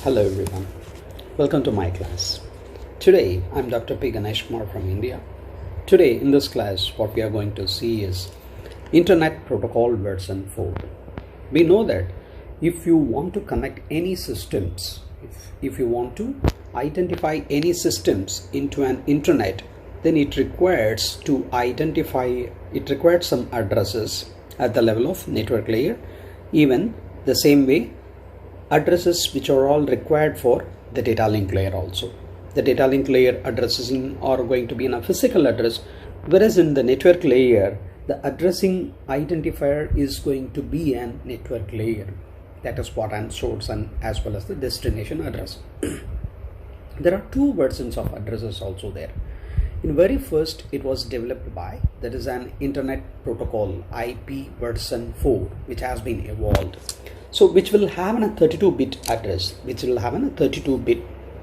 Hello everyone, welcome to my class. Today I'm Dr.P.Ganesh from India. Today in this class what we are going to see is Internet Protocol version 4. We know that if you want to connect any systems, if you want to identify any systems into an internet, then it requires some addresses at the level of network layer. Even the same way, addresses which are all required for the data link layer also. The data link layer addresses are going to be in a physical address, whereas in the network layer the addressing identifier is going to be an network layer, that is port and source, and as well as the destination address. There are two versions of addresses also there. In very first, it was developed by, that is an Internet Protocol IP version 4, which has been evolved. So which will have a 32-bit address, which will have a 32-bit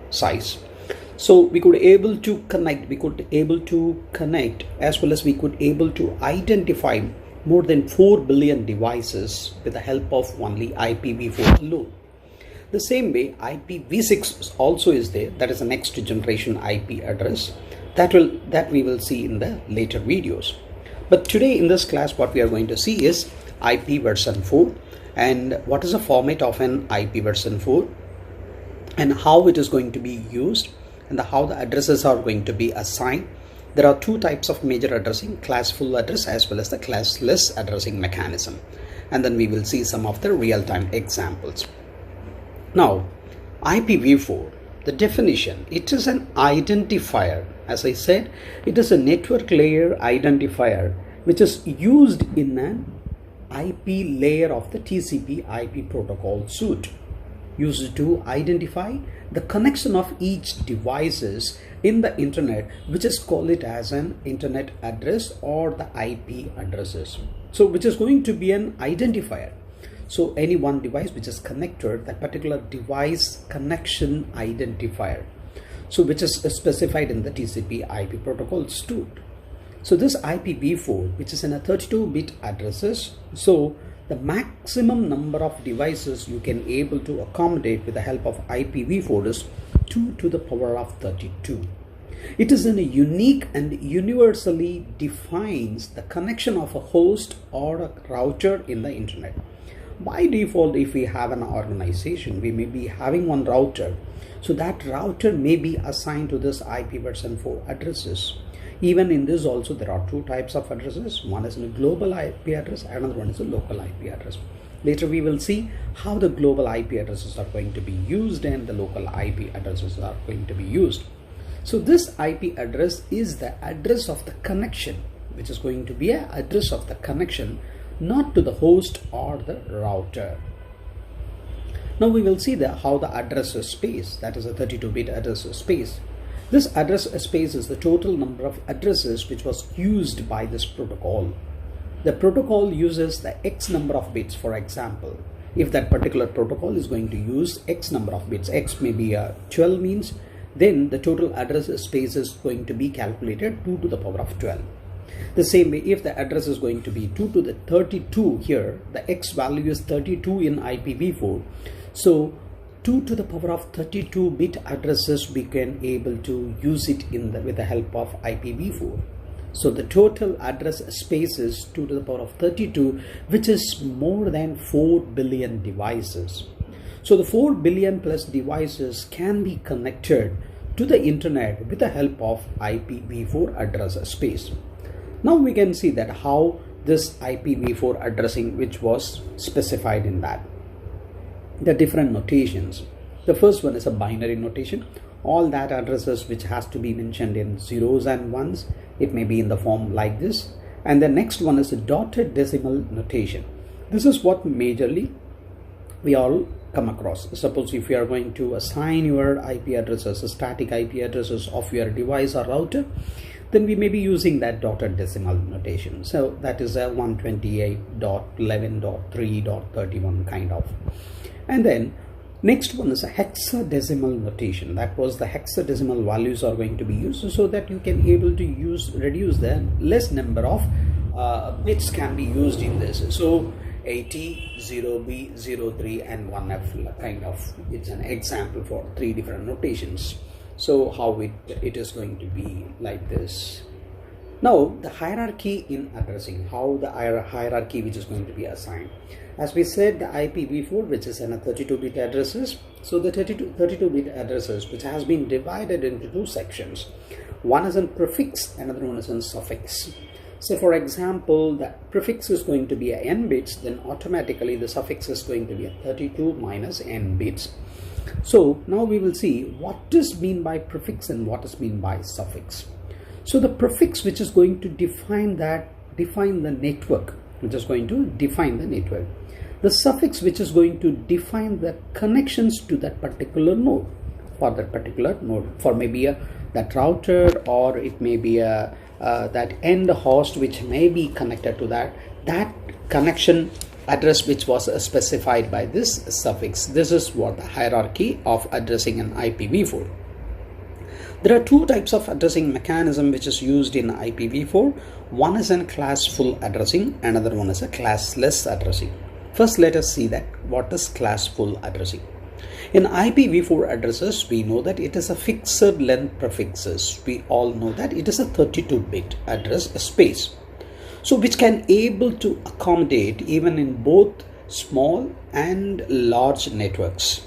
size. So we could able to connect, as well as we could able to identify more than 4 billion devices with the help of only IPv4 alone. The same way IPv6 also is there, that is the next generation IP address that we will see in the later videos. But today in this class what we are going to see is IP version 4. And what is the format of an IP version 4 and how it is going to be used and how the addresses are going to be assigned. There are two types of major addressing, classful address as well as the classless addressing mechanism, and then we will see some of the real-time examples. Now IPv4, the definition, it is an identifier. As I said, it is a network layer identifier which is used in an IP layer of the TCP IP protocol suite, used to identify the connection of each devices in the internet, which is called it as an internet address or the IP addresses. So which is going to be an identifier. So any one device which is connected, that particular device connection identifier, so which is specified in the TCP IP protocol suite. So this IPv4, which is in a 32-bit addresses, so the maximum number of devices you can able to accommodate with the help of IPv4 is 2 to the power of 32. It is in a unique and universally defines the connection of a host or a router in the internet. By default, if we have an organization, we may be having one router, so that router may be assigned to this IP version 4 addresses. Even in this also there are two types of addresses. One is a global IP address, another one is a local IP address. Later we will see how the global IP addresses are going to be used and the local IP addresses are going to be used. So this IP address is the address of the connection, which is going to be an address of the connection, not to the host or the router. Now we will see how the address space, that is a 32-bit address space. This address space is the total number of addresses which was used by this protocol. The protocol uses the X number of bits. For example, if that particular protocol is going to use X number of bits, X may be 12 means, then the total address space is going to be calculated 2 to the power of 12. The same way, if the address is going to be 2 to the 32 here, the X value is 32 in IPv4. So 2 to the power of 32 bit addresses we can able to use it with the help of IPv4. So the total address space is 2 to the power of 32, which is more than 4 billion devices. So the 4 billion plus devices can be connected to the internet with the help of IPv4 address space. Now we can see that how this IPv4 addressing which was specified in that. The different notations. The first one is a binary notation. All that addresses which has to be mentioned in zeros and ones, it may be in the form like this. And the next one is a dotted decimal notation. This is what majorly we all come across. Suppose if you are going to assign your IP addresses, static IP addresses of your device or router, then we may be using that dotted decimal notation. So that is a 128.11.3.31 kind of. And then next one is a hexadecimal notation. That was the hexadecimal values are going to be used so that you can able to reduce the less number of bits can be used in this. So 80, 0B, 03 and 1F kind of. It's an example for 3 different notations. So how it is going to be like this. Now the hierarchy in addressing, how the hierarchy which is going to be assigned. As we said, the IPv4, which is in a 32-bit addresses. So the 32-bit addresses, which has been divided into 2 sections. One is in prefix, another one is in suffix. So for example, the prefix is going to be a n bits, then automatically the suffix is going to be a 32 minus n bits. So now we will see what is mean by prefix and what is mean by suffix. So the prefix, which is going to define the network, which is going to define the network. The suffix, which is going to define the connections to that particular node, for maybe that router, or it may be that end host which may be connected to that connection address which was specified by this suffix. This is what the hierarchy of addressing an IPv4. There are 2 types of addressing mechanism which is used in IPv4. One is in classful addressing, another one is a classless addressing. First, let us see that what is classful addressing. In IPv4 addresses, we know that it is a fixed length prefixes. We all know that it is a 32-bit address space. So which can able to accommodate even in both small and large networks.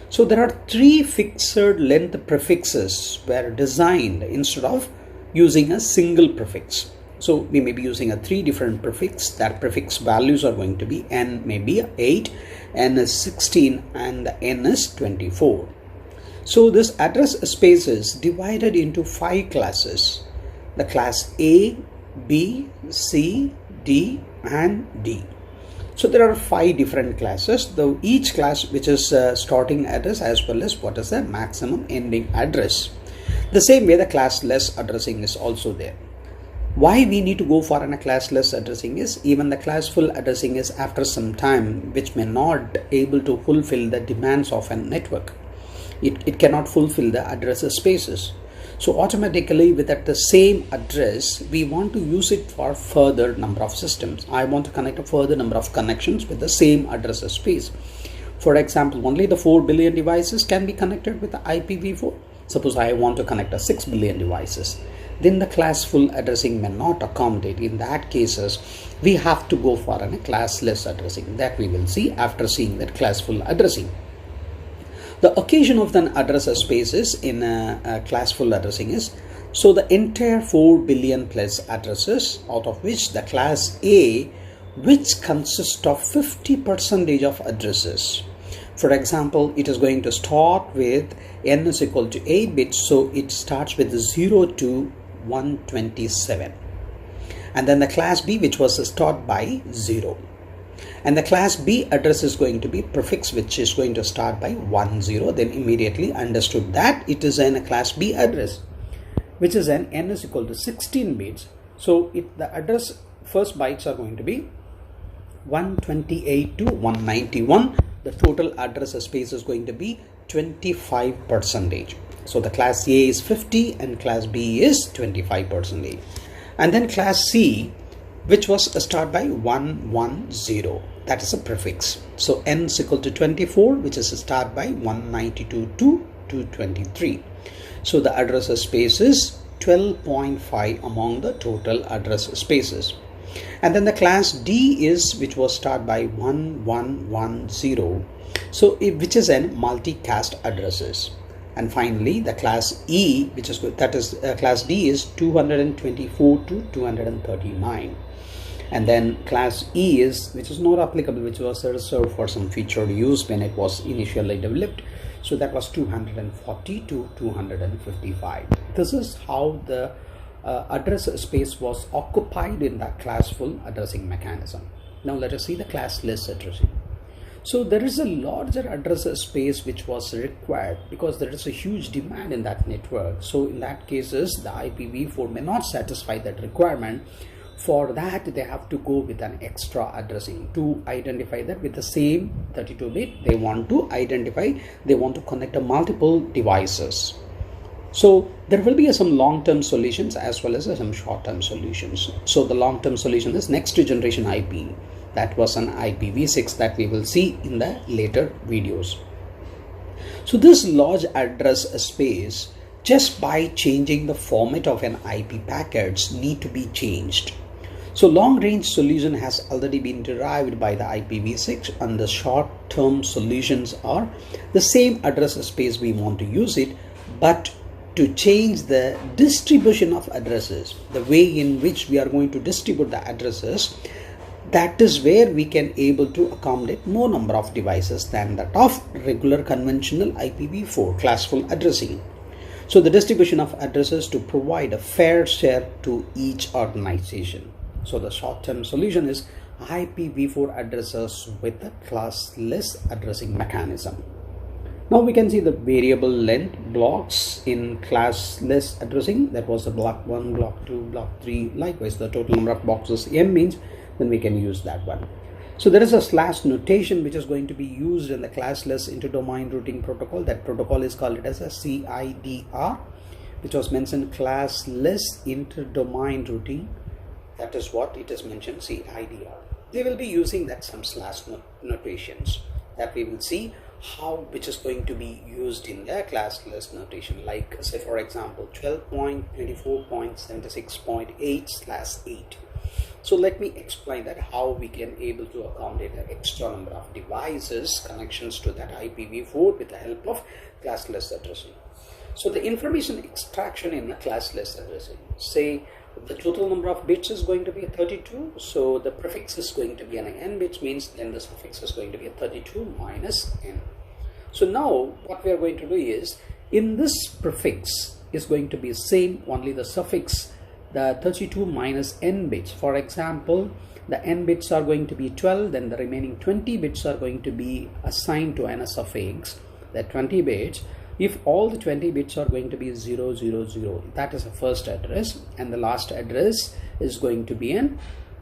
So there are 3 fixed length prefixes were designed instead of using a single prefix. So we may be using a 3 different prefix. That prefix values are going to be n may be 8, n is 16 and n is 24. So this address space is divided into 5 classes. The class A, B, C, D and D. So there are 5 different classes, though each class which is starting address as well as what is the maximum ending address. The same way the classless addressing is also there. Why we need to go for a classless addressing is even the classful addressing is after some time which may not able to fulfill the demands of a network. It cannot fulfill the address spaces. So automatically with the same address, we want to use it for further number of systems. I want to connect a further number of connections with the same address space. For example, only the 4 billion devices can be connected with the IPv4. Suppose I want to connect a 6 billion devices. Then the classful addressing may not accommodate. In that cases, we have to go for a classless addressing. That we will see after seeing that classful addressing. The occasion of the address spaces in a classful addressing is, so the entire 4 billion plus addresses, out of which the class A, which consists of 50% of addresses. For example, it is going to start with n is equal to 8 bits, so it starts with 0 to 127. And then the class B, which was start by 0. And the class B address is going to be prefix which is going to start by 10. Then immediately understood that it is a class B address which is an n is equal to 16 bits. So the address first bytes are going to be 128 to 191. The total address space is going to be 25%. So the class A is 50 and class B is 25%. And then class C, which was start by 110, that is a prefix. So n is equal to 24, which is start by 192 to 223. So the address space is 12.5 among the total address spaces. And then the class D is, which was start by 1110, so which is an multicast addresses. And finally the class E, which is class D is 224 to 239. And then class E is, which is not applicable, which was reserved for some featured use when it was initially developed. So that was 240 to 255. This is how the address space was occupied in the classful addressing mechanism. Now let us see the classless addressing. So there is a larger address space which was required because there is a huge demand in that network. So in that cases, the IPv4 may not satisfy that requirement. For that, they have to go with an extra addressing to identify that with the same 32-bit. They want to connect multiple devices. So there will be some long-term solutions as well as some short-term solutions. So the long-term solution is next generation IP. That was an IPv6 that we will see in the later videos. So this large address space, just by changing the format of an IP packets, need to be changed. So long range solution has already been derived by the IPv6, and the short term solutions are the same address space we want to use it, but to change the distribution of addresses, the way in which we are going to distribute the addresses, that is where we can able to accommodate more number of devices than that of regular conventional IPv4 classful addressing. So the distribution of addresses to provide a fair share to each organization. So the short-term solution is IPv4 addresses with a classless addressing mechanism. Now we can see the variable length blocks in classless addressing. That was the block 1, block 2, block 3. Likewise, the total number of boxes m means, then we can use that one. So there is a slash notation which is going to be used in the classless interdomain routing protocol. That protocol is called it as a CIDR, which was mentioned, classless interdomain routing. That is what it is mentioned, CIDR. They will be using that some slash notations that we will see how, which is going to be used in the classless notation, like say for example 12.24.76.8/8. So let me explain that how we can able to accommodate an extra number of devices connections to that IPv4 with the help of classless addressing. So the information extraction in the classless addressing, say the total number of bits is going to be 32, so the prefix is going to be an n, which means then the suffix is going to be a 32 minus n. So now what we are going to do is, in this prefix is going to be same, only the suffix, the 32 minus n bits. For example, the n bits are going to be 12, then the remaining 20 bits are going to be assigned to an suffix, that 20 bits. If all the 20 bits are going to be 000, that is the first address, and the last address is going to be an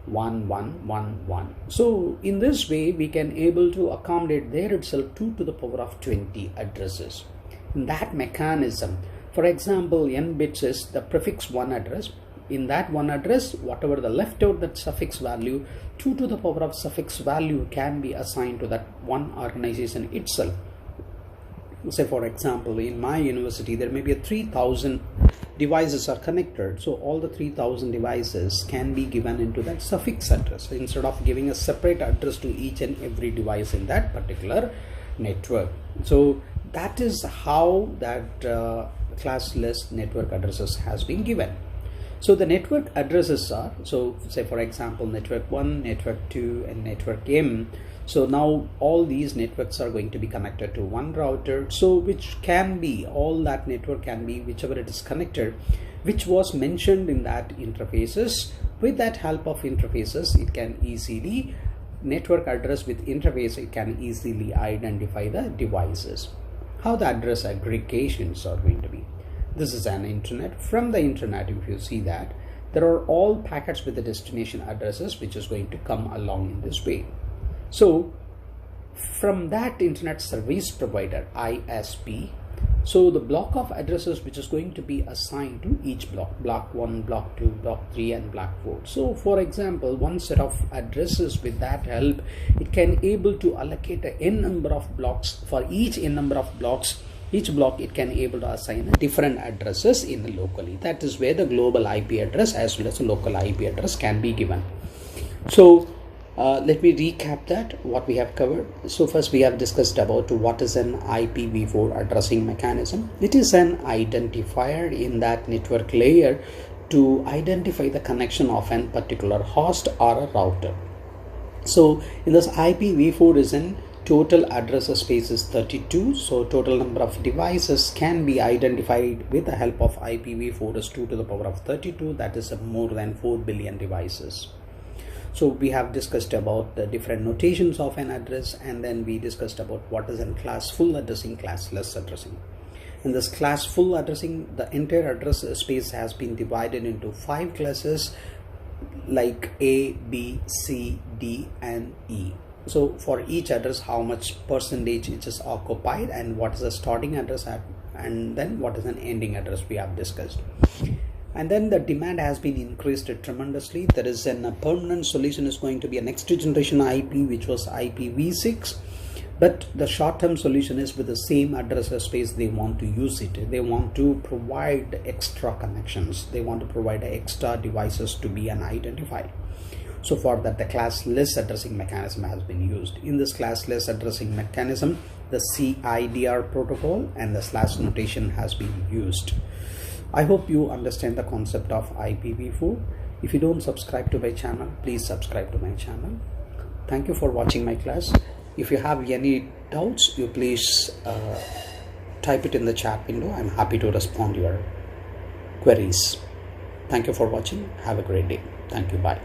1111. So in this way we can able to accommodate there itself 2 to the power of 20 addresses. In that mechanism, for example, n bits is the prefix 1 address. In that one address, whatever the left out that suffix value, 2 to the power of suffix value can be assigned to that one organization itself. Say for example, in my university there may be 3,000 devices are connected, so all the 3,000 devices can be given into that suffix address instead of giving a separate address to each and every device in that particular network. So that is how that classless network addresses has been given. So the network addresses are, so say for example network 1, network 2 and network M. So now all these networks are going to be connected to one router, so which can be, all that network can be whichever it is connected, which was mentioned in that interfaces. With that help of interfaces, it can easily, network address with interface, it can easily identify the devices. How the address aggregations are going to be. This is an internet. From the internet, if you see that, there are all packets with the destination addresses which is going to come along in this way. So from that internet service provider, ISP, so the block of addresses which is going to be assigned to each block, block 1, block 2, block 3 and block 4. So for example, one set of addresses, with that help it can able to allocate a n number of blocks. For each n number of blocks, each block it can able to assign different addresses in the locally. That is where the global IP address as well as the local IP address can be given. So let me recap that what we have covered. So first we have discussed about what is an IPv4 addressing mechanism. It is an identifier in that network layer to identify the connection of an particular host or a router. So in this IPv4 is an total address space is 32, so total number of devices can be identified with the help of IPv4 is 2 to the power of 32, that is more than 4 billion devices. So we have discussed about the different notations of an address, and then we discussed about what is a classful addressing, classless addressing. In this classful addressing, the entire address space has been divided into 5 classes like A, B, C, D and E. So for each address, how much percentage it is occupied and what is the starting address at, and then what is an ending address we have discussed. And then the demand has been increased tremendously. There is a permanent solution is going to be a next generation IP, which was IPv6. But the short-term solution is with the same address space, they want to use it. They want to provide extra connections. They want to provide extra devices to be unidentified. So for that, the classless addressing mechanism has been used. In this classless addressing mechanism, the CIDR protocol and the slash notation has been used. I hope you understand the concept of IPv4. If you don't subscribe to my channel, please subscribe to my channel. Thank you for watching my class. If you have any doubts, you please type it in the chat window. I'm happy to respond to your queries. Thank you for watching. Have a great day. Thank you. Bye.